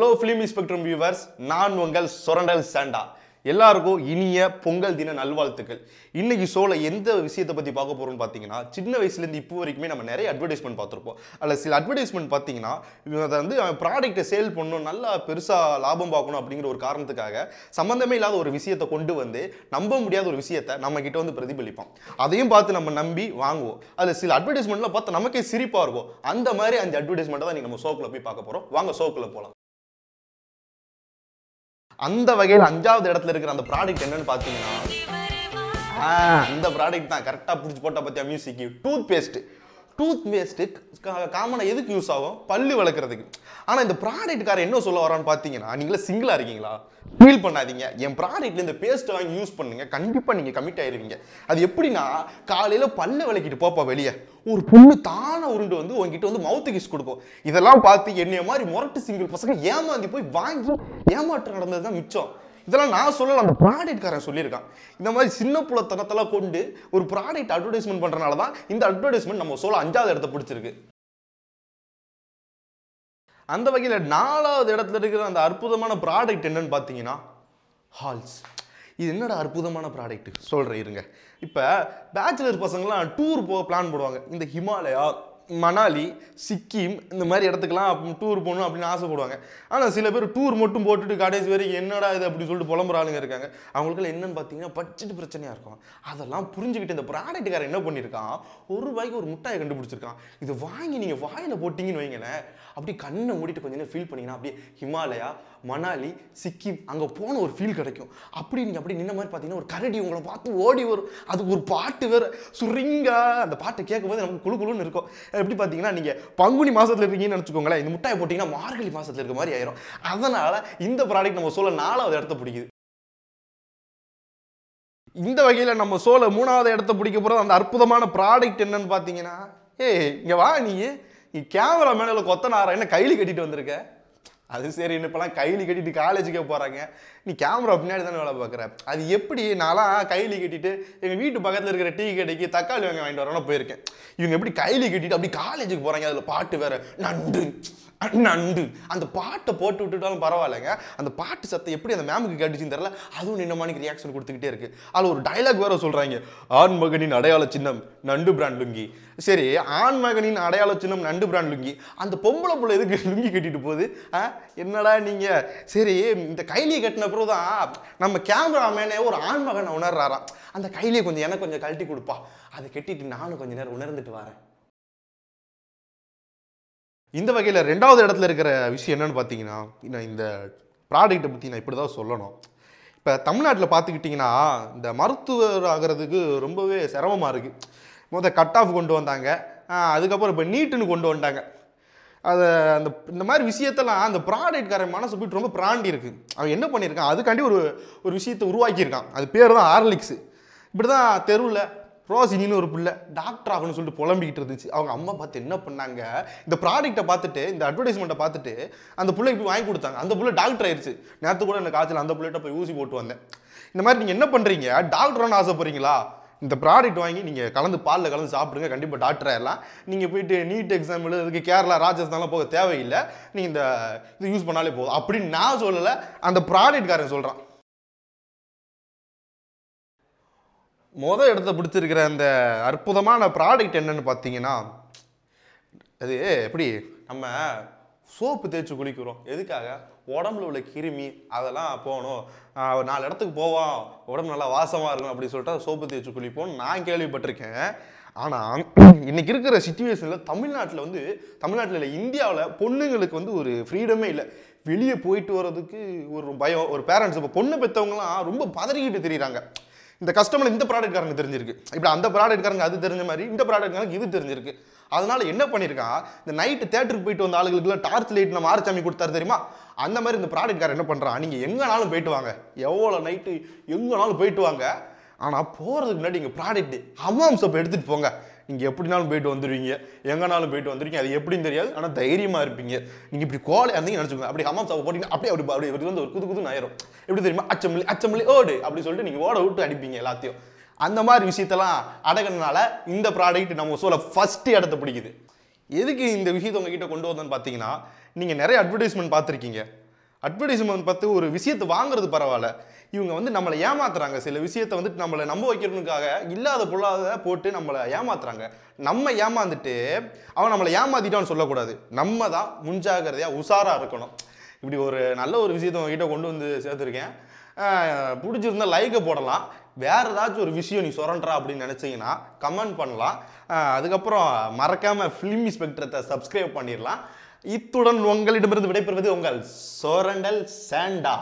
Hello film spectrum viewers, நான் உங்கள் சொரண்டல் Santa. எல்லாருக்கும் இனிய பொங்கல் தின நல்வாழ்த்துக்கள். இன்னைக்கு ஷோல எந்த விஷயத்தை பற்றி பார்க்க போகிறோம்னு பார்த்தீங்கன்னா, சின்ன வயசுலேருந்து இப்போ வரைக்குமே நம்ம நிறைய அட்வர்டைஸ்மெண்ட் பார்த்துருப்போம். அதில் சில அட்வர்டைஸ்மெண்ட் பார்த்தீங்கன்னா, அதை வந்து ப்ராடக்ட்டை சேல் பண்ணணும், நல்லா பெருசாக லாபம் பார்க்கணும் அப்படிங்கிற ஒரு காரணத்துக்காக சம்மந்தமே இல்லாத ஒரு விஷயத்தை கொண்டு வந்து நம்ப முடியாத ஒரு விஷயத்தை நம்ம கிட்ட வந்து பிரதிபலிப்போம். அதையும் பார்த்து நம்ம நம்பி வாங்குவோம். அதில் சில அட்வர்டைஸ்மெண்ட்லாம் பார்த்து நமக்கே சிரிப்பாக இருக்கும். அந்த மாதிரி அந்த அட்வர்டைஸ்மெண்ட்டை தான் நம்ம ஷோக்குள்ள போய் பார்க்க போகிறோம். வாங்க ஷோக்குள்ள போகலாம். அந்த வகையில் 5வது இடத்துல இருக்கிற அந்த ப்ராடக்ட் என்னன்னு பார்த்தீங்கன்னா, இந்த ப்ராடக்ட் தான் கரெக்டாக பிடிச்சி போட்டால் பார்த்தியா மியூசிக். டூத் பேஸ்ட்டு காமனாக எதுக்கு யூஸ் ஆகும்? பல்லு வளர்க்குறதுக்கு. ஆனால் இந்த ப்ராடக்ட்காரன் என்ன சொல்ல வரான்னு பார்த்தீங்கன்னா, நீங்களே சிங்கிளாக இருக்கீங்களா? ஃபீல் பண்ணாதீங்க, என் ப்ராடக்ட்ல இந்த பேஸ்ட்டை வாங்கி யூஸ் பண்ணுங்க, கண்டிப்பாக நீங்கள் கமிட் ஆயிருவீங்க. அது எப்படின்னா, காலையில் பல்ல விளக்கிட்டு போப்பா வெளியே, ஒரு பொண்ணு தானே உருண்டு வந்து உங்ககிட்ட வந்து மவுத்து கிஸ் கொடுக்கும். இதெல்லாம் பார்த்து என்னைய மாதிரி முரட்டு சிங்கிள் பசங்க ஏமாந்தி போய் வாங்கி ஏமாற்றம் நடந்தது தான் மிச்சம். இதெல்லாம் நான் சொல்லல, அந்த ப்ராடக்ட்காரன் சொல்லியிருக்கான். இந்த மாதிரி சின்ன புலத்தனத்தெல்லாம் கொண்டு ஒரு ப்ராடக்ட் அட்வர்டைஸ்மெண்ட் பண்றதுனால தான் இந்த அட்வர்டைஸ்மெண்ட் நம்ம சொல்ல 5வது இடத்தை பிடிச்சிருக்கு. அந்த வகையில் 4வது இடத்துல இருக்கிற அந்த அற்புதமான ப்ராடக்ட் என்னன்னு பார்த்தீங்கன்னா, ஹால்ஸ். இது என்னடா அற்புதமான ப்ராடக்ட் சொல்கிறேன் இருங்க. இப்போ பேச்சுலர் பசங்களாம் டூர் போக பிளான் போடுவாங்க. இந்த ஹிமாலயா, மணாலி, சிக்கிம் இந்த மாதிரி இடத்துக்குலாம் டூர் போகணும் அப்படின்னு ஆசைப்படுவாங்க. ஆனால் சில பேர் டூர் மட்டும் போட்டுட்டு கடைசி வரைக்கும் என்னடா இது அப்படின்னு சொல்லிட்டு புலம்புற ஆளுங்க இருக்காங்க. அவங்களுக்குலாம் என்னன்னு பார்த்தீங்கன்னா, பட்ஜெட் பிரச்சனையாக இருக்கும். அதெல்லாம் புரிஞ்சுக்கிட்டு இந்த ப்ராடக்ட்டுக்காரன் என்ன பண்ணியிருக்கான், ₹1 ஒரு முட்டாயை கண்டுபிடிச்சிருக்கான். இதை வாங்கி நீங்கள் வாயில் போட்டிங்கன்னு வைங்களேன், அப்படி கண்ணை மூடிட்டு கொஞ்சம் நேரம் ஃபீல் பண்ணிங்கன்னா அப்படியே ஹிமாலயா, மணாலி, சிக்கிம் அங்கே போன ஒரு ஃபீல் கிடைக்கும். அப்படி நீங்கள் அப்படி நின்ன மாதிரி பார்த்தீங்கன்னா ஒரு கரடி உங்களை பார்த்து ஓடி வரும். அதுக்கு ஒரு பாட்டு வேறு சுரிங்கா, அந்த பாட்டை கேட்கும்போது நமக்கு குழு குழுன்னு இருக்கும். எப்படி பார்த்தீங்கன்னா, நீங்கள் பங்குனி மாதத்தில் இருக்கீங்கன்னு நினச்சிக்கோங்களேன், இந்த முட்டாயை போட்டிங்கன்னா மார்கழி மாதத்தில் இருக்க மாதிரி ஆயிரும். அதனால் இந்த ப்ராடக்ட் நம்ம சொல்ல 4வது இடத்த பிடிக்குது. இந்த வகையில் நம்ம சோல 3வது இடத்த பிடிக்க போகிறது அந்த அற்புதமான ப்ராடக்ட் என்னன்னு பார்த்தீங்கன்னா, இங்கே வா, நீ கேமரா மேனில் கொத்தனாரா என்ன கையில் கட்டிட்டு வந்திருக்க? அது சரி, இப்போலாம் கைலி கட்டிட்டு காலேஜுக்கே போகிறாங்க, நீ கேமரா பின்னாடி தானே வேலை பார்க்குற. அது எப்படி? நான்லாம் கைலி கட்டிட்டு எங்கள் வீட்டு பக்கத்தில் இருக்கிற டீ கடைக்கு தக்காளி வாங்க வாங்கிட்டு வரணும் போயிருக்கேன். இவங்க எப்படி கைலி கட்டிட்டு அப்படி காலேஜுக்கு போகிறாங்க? அதில் பாட்டு வேறு, நண்டு நண்டு அந்த பாட்டை போட்டு விட்டுட்டாலும் பரவாயில்லைங்க. அந்த பாட்டு சத்தம் எப்படி அந்த மேமுக்கு கேட்டுச்சுன்னு தெரியல, அதுவும் நின்ன மாதிரி ரியாக்ஷன் கொடுத்துக்கிட்டே இருக்கு. அதில் ஒரு டைலாக் வேற சொல்கிறாங்க, ஆண் மகனின் அடையாள சின்னம் நண்டு பிராண்ட் லுங்கி. சரி, ஆண் மகனின் அடையாள சின்னம் நண்டு பிராண்ட் லுங்கி, அந்த பொம்பளை புள்ள எதுக்கு லுங்கி கட்டிட்டு போகுது? என்னடா நீங்கள்? சரி, இந்த கைலியை கட்டின பிறகு தான் நம்ம கேமராமேனே ஒரு ஆண் மகனை உணர்றாராம். அந்த கைலியை கொஞ்சம் எனக்கு கொஞ்சம் கழட்டி கொடுப்பா, அதை கட்டிட்டு நானும் கொஞ்சம் நேரம் உணர்ந்துட்டு வரேன். இந்த வகையில் 2வது இடத்துல இருக்கிற விஷயம் என்னன்னு பார்த்தீங்கன்னா, இந்த ப்ராடக்ட்டை பற்றி நான் இப்படி தான் சொல்லணும். இப்போ தமிழ்நாட்டில் பார்த்துக்கிட்டிங்கன்னா, இந்த மருத்துவர் ஆகிறதுக்கு ரொம்பவே சிரமமாக இருக்குது. கட் ஆஃப் கொண்டு வந்தாங்க, அதுக்கப்புறம் இப்போ நீட்டுன்னு கொண்டு வந்தாங்க. அதை இந்த மாதிரி விஷயத்தெல்லாம் அந்த ப்ராடக்ட்காரன் மனசு போயிட்டு ரொம்ப பிராண்டி இருக்குது. அவன் என்ன பண்ணியிருக்கான், அதுக்காண்டி ஒரு விஷயத்தை உருவாக்கியிருக்கான். அது பேர் தான் ஹார்லிக்ஸ். இப்படி தான் தெருவில் ரோசினின்னு ஒரு பிள்ளை டாக்டர் ஆகணும்னு சொல்லிட்டு புலம்பிக்கிட்டு இருந்துச்சு. அவங்க அம்மா பார்த்து என்ன பண்ணாங்க, இந்த ப்ராடக்ட்டை பார்த்துட்டு, இந்த அட்வர்டைஸ்மெண்ட்டை பார்த்துட்டு அந்த பிள்ளைக்கு போய் வாங்கி கொடுத்தாங்க. அந்த பிள்ளை டாக்டர் ஆயிடுச்சு. நேற்று கூட எனக்கு காய்ச்சல், அந்த பிள்ளைகிட்ட போய் ஊசி போட்டு வந்தேன். இந்த மாதிரி நீங்கள் என்ன பண்ணுறீங்க, டாக்டரானு ஆசைப்படுறீங்களா? இந்த ப்ராடக்ட் வாங்கி நீங்கள் பாலில் கலந்து சாப்பிடுங்க, கண்டிப்பாக டாக்டர் ஆயிடலாம். நீங்கள் போயிட்டு நீட் எக்ஸாம் எழுதுறதுக்கு கேரளா, ராஜஸ்தான்லாம் போக தேவையில்லை, நீங்கள் இது யூஸ் பண்ணாலே போதும் அப்படின்னு நான் சொல்லலை, அந்த ப்ராடக்ட்காரன் சொல்கிறான். மொதல் இடத்த பிடிச்சிருக்கிற அந்த அற்புதமான ப்ராடக்ட் என்னன்னு பார்த்தீங்கன்னா, அது எப்படி நம்ம சோப்பு தேய்ச்சி குளிக்கிறோம், எதுக்காக? உடம்புல உள்ள கிருமி அதெல்லாம் போகணும், 4 இடத்துக்கு போவோம், உடம்பு நல்லா வாசமாக இருக்கணும் அப்படின்னு சொல்லிட்டு சோப்பு தேய்ச்சி குளிப்போம்னு நான் கேள்விப்பட்டிருக்கேன். ஆனால் இன்னைக்கு இருக்கிற சிச்சுவேஷனில் தமிழ்நாட்டில் இல்லை, இந்தியாவில் பொண்ணுங்களுக்கு ஒரு ஃப்ரீடமே இல்லை. வெளியே போயிட்டு வர்றதுக்கு ஒரு பயம். ஒரு பேரண்ட்ஸ் இப்போ பொண்ணு பெற்றவங்களாம் ரொம்ப பதறிக்கிட்டு தெரியுறாங்க. இந்த கஸ்டமர் இந்த ப்ராடக்ட்காரங்க தெரிஞ்சிருக்கு, இப்படி அந்த ப்ராடக்ட்காரங்க அது தெரிஞ்ச மாதிரி இந்த ப்ராடக்ட்காரங்க இது தெரிஞ்சிருக்கு. அதனால என்ன பண்ணியிருக்கான், இந்த நைட்டு தேட்டருக்கு போயிட்டு வந்த ஆளுகளுக்குலாம் டார்ச் லைட் நம்ம ஆர்ச்சாமி கொடுத்தாரு தெரியுமா, அந்த மாதிரி இந்த ப்ராடக்ட்காரன் என்ன பண்ணுறான், நீங்கள் எங்கேனாலும் போயிட்டு வாங்க, எவ்வளோ நைட்டு எங்கேனாலும் போயிட்டு வாங்க, ஆனால் போகிறதுக்கு முன்னாடி இங்கே ப்ராடக்ட் ஹமாம் சோப் எடுத்துகிட்டு போங்க, நீங்கள் எப்படினாலும் போயிட்டு வந்துடுவீங்க, எங்கேனாலும் போயிட்டு வந்துடுவீங்க. அது எப்படின்னு தெரியாது, ஆனால் தைரியமாக இருப்பீங்க. நீங்கள் இப்படி கோலை இருந்தீங்க நினச்சிக்கோங்க, அப்படி ஹமாம் சோப் போட்டிங்கன்னா அப்படி ஒரு குது ஆயிரும். எப்படி தெரியுமா, அச்சமல்லி ஓடு அப்படி சொல்லிட்டு நீங்கள் ஓட விட்டு அடிப்பீங்க எல்லாத்தையும். அந்த மாதிரி விஷயத்தெல்லாம் அடங்கினால இந்த ப்ராடக்ட் நம்ம சொல்ல ஃபர்ஸ்ட் இடத்த பிடிக்குது. எதுக்கு இந்த விஷயத்தை உங்ககிட்ட கொண்டு வந்தேன்னு பார்த்தீங்கன்னா, நீங்கள் நிறைய அட்வர்டைஸ்மெண்ட் பார்த்துருக்கீங்க. அட்வர்டைஸ்மெண்ட் பார்த்து ஒரு விஷயத்தை வாங்குறது பரவாயில்ல, இவங்க வந்து நம்மளை ஏமாத்துறாங்க. சில விஷயத்தை வந்துட்டு நம்மளை நம்ப வைக்கிறதுக்காக இல்லாத பொருளாத போட்டு நம்மளை ஏமாத்துறாங்க. நம்ம ஏமாந்துட்டு அவன் நம்மளை ஏமாத்திட்டான்னு சொல்லக்கூடாது. நம்ம தான் முன்ஜாகிரதையாக உஷாராக இருக்கணும். இப்படி ஒரு நல்ல ஒரு விஷயத்தை உங்ககிட்ட கொண்டு வந்து சேர்த்துருக்கேன். பிடிச்சிருந்தா லைக்கை போடலாம். வேறு ஏதாச்சும் ஒரு விஷயம் நீ சுரண்டா அப்படின்னு நினச்சிங்கன்னா கமெண்ட் பண்ணலாம். அதுக்கப்புறம் மறக்காமல் ஃபிலிமி ஸ்பெக்ட்ரத்தை சப்ஸ்கிரைப் பண்ணிடலாம். இத்துடன் உங்களிடமிருந்து விடைபெறுவது உங்கள் சோரண்டல் சாண்டா.